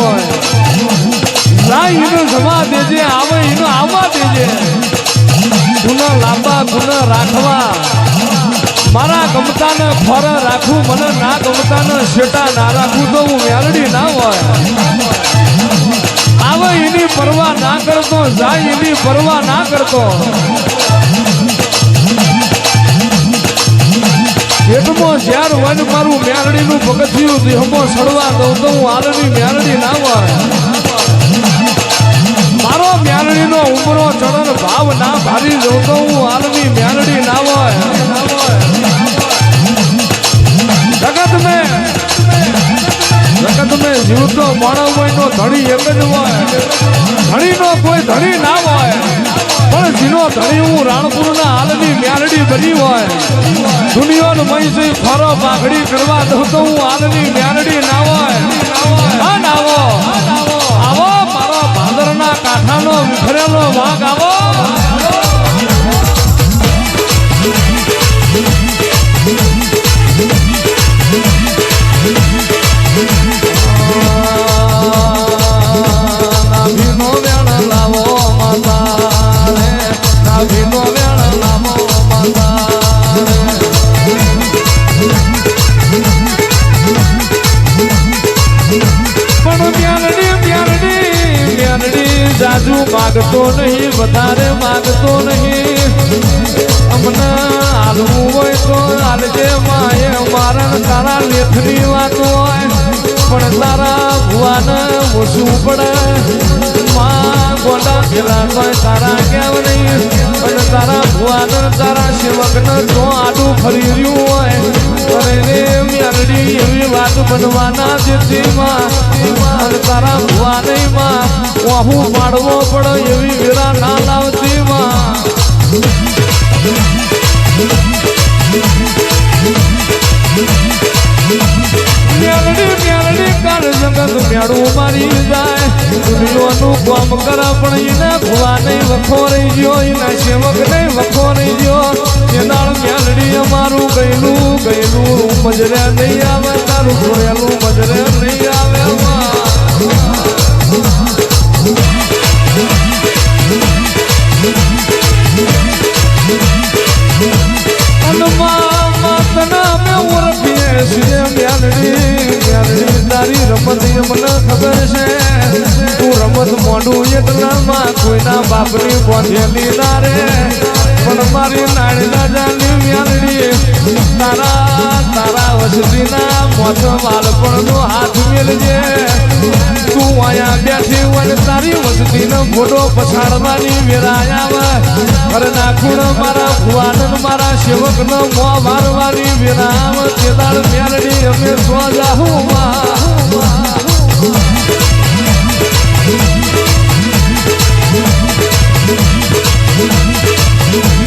હોય લાઈ એનો જવા દેજે આવે એનો આવવા દેજે ગુણ લાંબા ગુણ રાખવા મારા ગમતાને ખોર રાખું મને ના ગમતાને શેટા ના રાખું તો હું મેલડી ના હોય આવે એની પરવા ના કરતો જાય એની પરવા ના કરતો પેટમાં ઝેર વન મારું મેલડીનું પગથિયું દેહમાં સડવા દઉં તો હું હાલની મેલડી ના હોય મારો મેલડીનો ઉમરો ચડન ભાવ ના ભારી દઉં તો હું હાલની મેલડી ના હોય જગત મેં જીવતો માણસ હોય નો ધણી એક જ હોય ધણીનો કોઈ ધણી ના હોય પણ જીનો ધણી હું રાણપુરના હાલની મેલડી બની હોય દુનિયાનો મહીસી ફરો પાઘડી કરવા દઉં તો હું હાલની મેલડી ના હોય આવો મારો ભાદરના કાંઠાનો વિખરેલો વાઘ આવો નાભીનો વેણ લાવો માતા રે નાભીનો વેણ લાવો માતા પણ મેલડી જાજુ માગતો નહીં વધારે માગતો નહીં અમને હાલવું હોય તો હાલજે માએ મારા તારા લેખની વાત હોય પણ તારા ભુવાને ઓછું પડે માં ગોડા પેલા કોઈ તારા કેવ નહીં પણ તારા ભુવાને તારા સેવકને જો આડું ફરી રહ્યું હોય અરે રે મેલડી એવી વાત બનવાના જેથી માં તારા ભુવા નહીં માં વાહું પાડવો પડે એવી વેરા ના લાવતી માં મેલડી કાળ જગત મેળું મારી જાય દુનિયાનું કામ કરે પણ એના ભુવા નહીં વખો રહી ગયો એના સેવક નહીં વખો રહી ગયો એના મેલડી અમારું ગયેલું મજરે નહીં આવે તારું જોયેલું મજરે નહીં આવે તારી રમત મને ખબર છે તું રમત મોઢું એટલામાં કોઈના બાપની બોંધેલી ના રે પણ મારી નાળી ના જાની મેલડી તારા વસતીના મોત બાળપણનો હાથ મેલજે તું અહીંયા બેઠી હોય તારી વસતીનો ફોટો પછાડવાની વેરાય આવે ઘરના ખૂણ મારા ભુવાનન મારા સેવકનો મો મારવાની વેરા આવે તે દાળ મેલડી અમે સો જાહું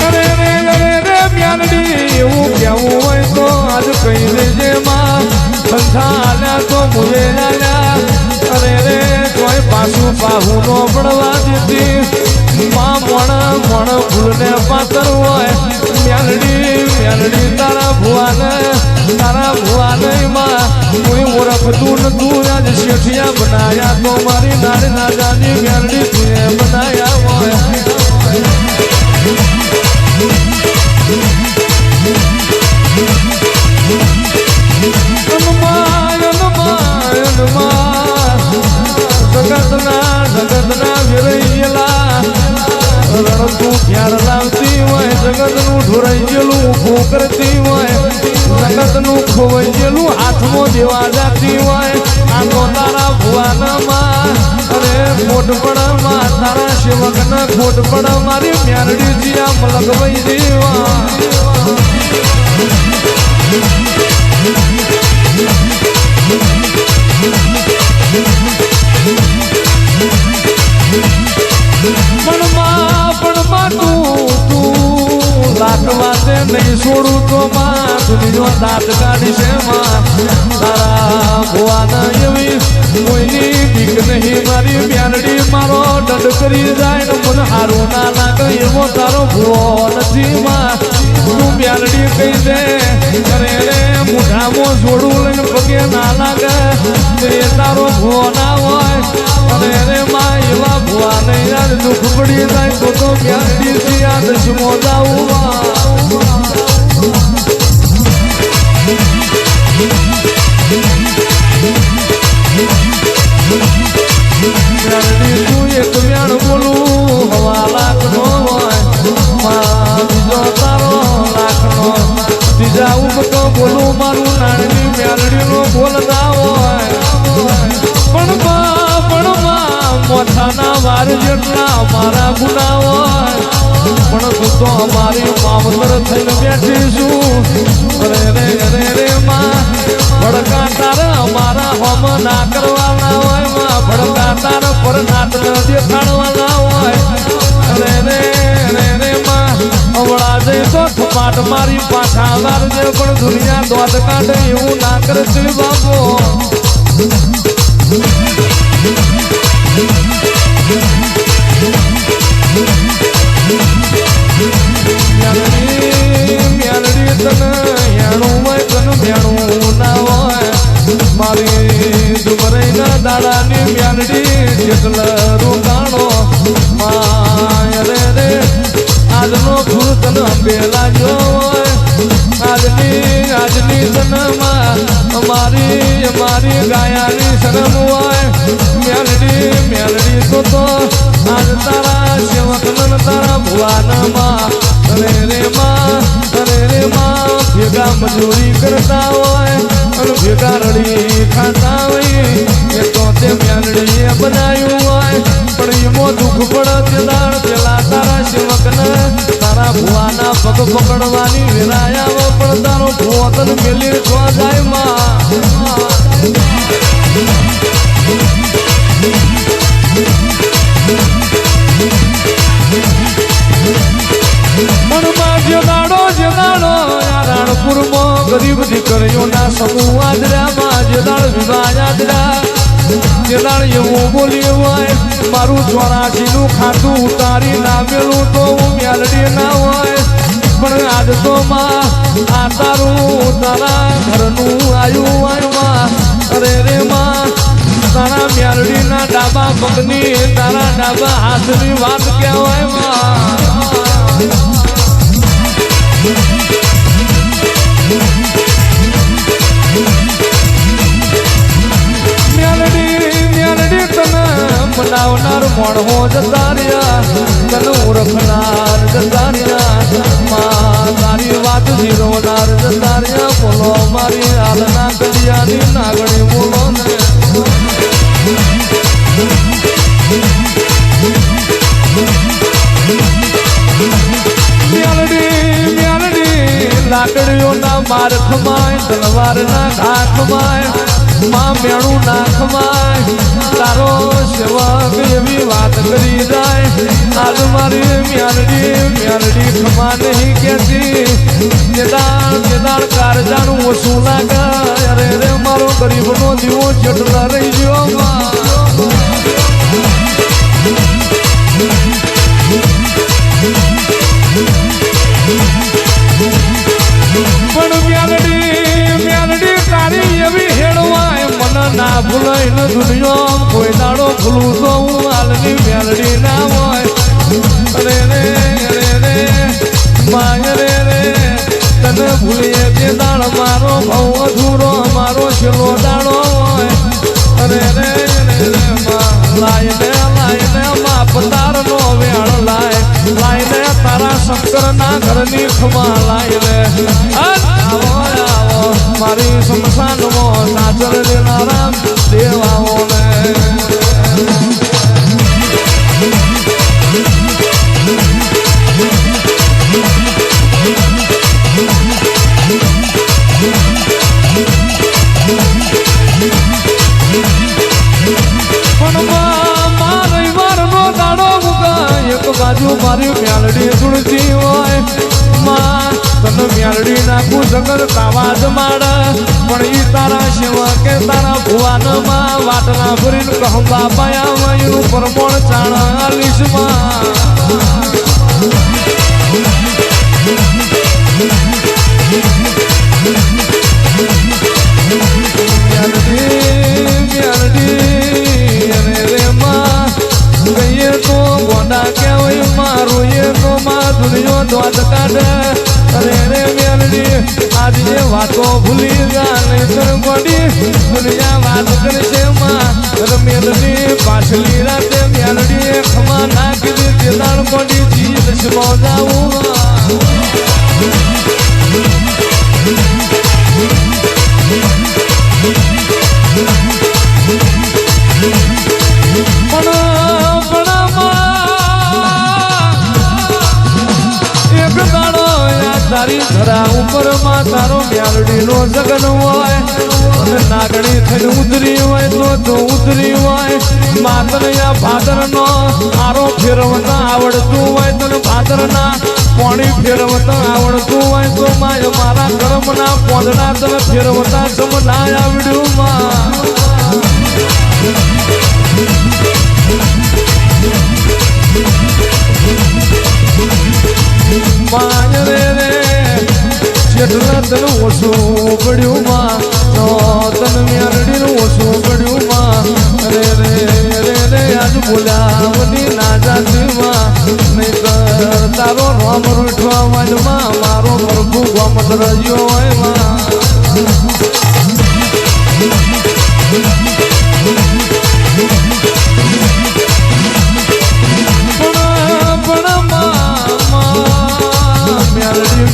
રે મેલડી એવું કેવું હોય તો આજ કહી દેજે માં સંથાલ્યા તો મુએ આલ્યા અરે રે કોઈ પાછું પાહું નો પડવા દીધી માં મણ ફૂલને પાતર હોય મેલડી તારા ભુવાને માં કોઈ ઓળખતું નતું આજ શેઠિયા બનાયા તો મારી નારી નાજાની મેલડી તુએ બનાયા હોય જગતના વિરૈયેલા રણતું ખ્યાલ લાવતી હોય જગતનું ઢોરાઈ ગયેલું ઊભું કરતી હોય જગતનું ખોવાઈ ગયેલું હાથમાં દેવા જાતી હોય આ તો તારા ભુવાનમાં અરે ખોટ પડે માં તારા સેવકને ખોટ પડે મારી મેલડી જીયા મલકભાઈ જીવા પણ તું લાખ વાતે નહીં છોડું તો માં દુનિયો દાંત કાઢી છે માં તારા ભુવાના એવી કોઈની બીક નહીં મારી મેલડી મારો દંડ કરી જાય ને મને હારું ના લાગે એવો તારો ભુવો નથી માં તું મેલડી કહી દે અરે રે મોઢામાં જોડું લઈને પગે ના લાગે એ તારો ભુવો ના હોય હોય અને રે માં એવા ભુવાને યાર દુઃખ પડી જાય તો મ્યાલડી યાદ સુમો જાવું તું એક વ્યાણ બોલું હવા લાખ નો હોય બીજો તારો લાખ નો ત્રીજા ઉમકો બોલું મારું નાણની મ્યાલડી નો બોલતા હોય પણ મોઠાના વાર જેટલા મારા ગુના હોય પણ તું તો અમારી મામતર થઈને બેઠીશું રે માં ભડકા તારા અમારા હોમ ના કરવાના હોય માં ભડકા તારા પર નાટ દેખાડવાના હોય રે માં અવળા જઈ તો થપાટ મારી પાછા વારજે પણ દુનિયા દોડ કાઢે એવું ના કરતી બાપો મ્યાલડી તને હેણું હોય તને ભેણું ના હોય મારી દુબરાઈ ના દાડાની મ્યાલડી જેટલ રોકાણો રે આજનો ફૂલ તને અંબેલા જો હોય આજની તને અમારી ગાયાની શરમ હોય મ્યાલડી તો આજ તારા સેવક તારા ભુવાન માં રે માં ભેગા મજૂરી કરતા હોય અને ભેગા રડી ખાતા હોય એ તો તે મ્યાલડીએ બનાવ્યું હોય પણ એમાં દુઃખ પડે પેલા તારા સેવક ને તારા ભુવાના પગ પકડવાની વિરાયા પણ તારો ભુવો તને મેલી છો જાય માં રાણપુરમાં ગરીબ દીકરીઓના સમૂહ આદરામાં જે દાળ વિવાહ આદરા જે દાળ એવું બોલ્યું હોય મારું 84 નું ખાતું ઉતારી નામેલું તો હું મ્યાલડી ના હોય પણ આજ તો માં આ તારું તારા ઘરનું આવ્યું હોય માં રે માં તારા મ્યાલડી ના ડાબા પગની તારા ડાબા હાથની વાત કહેવાય માં મ્યાલડી તને મનાવનાર મોણહો જતા રહ્યા તને ઓળખનાર જતા રહ્યા તારી વાત જીરવનાર જતા રહ્યા બોલો મારી હાલના કડિયાની નાગણી બોલો ને મ્યાલડી લાકડીઓના માર ખમાય તલવારના ઘા ખમાય માં મેણું ના ખમાય તારો સેવક એવી વાત કરી જાય આજ મારી મ્યાલડી ખમા નહીં કેતી જેદાળ કારજાનું ઓછું લાગે અરે રે મારો ગરીબનો દીવો જેટલા રહી ગયો પણ મ્યાલડી તારી એવી હેડવાય મને ના ભૂલાય ને દુનિયા કોઈ દાડો ભૂલું તો હું હાલની મ્યાલડી ના હોય રે માય રે તને ભૂલીએ તે દાડ મારો ભવ અધૂરો મારો છેલ્લો દાડો હોય રે લાઈને માં પતાર નો વેળ લાઈને તારા શંકર ના ઘરની ખમા લાઈને આવો મારી શમશાનમાં નાચર દેનારા દેવાઓને બાજુ મારી મ્યાલડી સુણતી હોય માં તને મ્યાલડી નાખું જગર તાવાજ માડ પણ ઈ તારા સેવા કે તારા ભુવાન માં વાટના ભરીને કહવા પાયા વયું પરમોણ ચાણ આલીશ માં મ્યાલડી માં રોઈએ તો માં દુનિયો દોત કાઢે અરે રે મેલડી આજે વાતો ભૂલી જા નહીતર ગોડી દુનિયા વાત કરશે માં મેલડી પાછલી રાતે મેલડી ખમા નાખી દીધી દાળ ગોડી જીલ સમો જાવું તારી ધરા ઉપર માં તારો મ્યાલડી નો જગન હોય અને નાગણી થઈને ઉતરી હોય તો ઉતરી હોય માતનયા ભાદર નો આરો ફેરવતા આવડતું હોય તો ભાદર ના પાણી ફેરવતા આવડતું હોય તો માય મારા કર્મ ના પોદડા તને ફેરવતા સમ ના આવડ્યું માં માય રે જેટલા તન ઓછું પડ્યું માં તો તન મેરડી ઓછું પડ્યું માં રે રે રે રે આજ બોલાવની ના જાતી માં નહીં તારો રામ રૂઠવા વાજમાં મારો પ્રભુ ગોમત રજ્યો હોય માં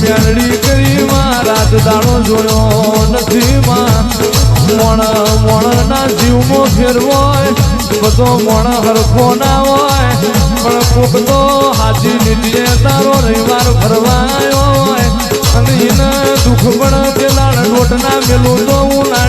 મેલડી કરી માં રાત દાડો જોયો નથી માં મોણ ના જીવમાં ફેરવો બધો મોણ હરખો ના હોય પણ કોક તો હાજી નીતિએ તારો રવિવાર ફરવા આવ્યો હોય અને એને દુઃખ પણ પેલા લોટ ના મેલું તો હું ના